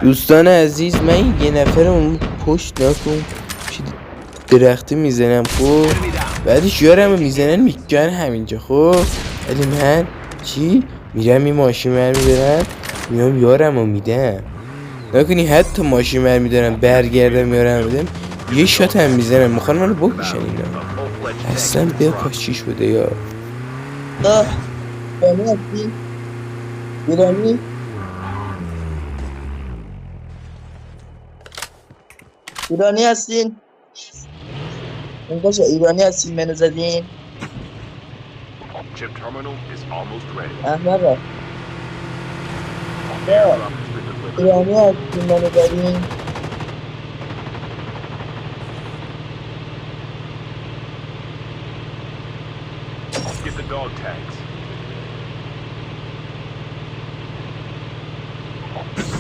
دوستان عزیز من یه نفر اون پشت نکن درختی میزنم خب بعدش یارم رو میزنن میگن همینجا خب ولی من چی؟ میرم این ماشین من میبرم میام یارم رو میدم نکنی حتی ماشین من میدارم برگردم یارم میدم یه شات هم میزنم میخوان منو بکشن اینا اصلا بپاش چی شده یا ایرانی هستی؟ ایرانی؟ ایرانی هستین؟ اینجا ایرانی هستین منو زدین؟ احمقا ایرانی هستین منو زدین؟ Get the dog tags.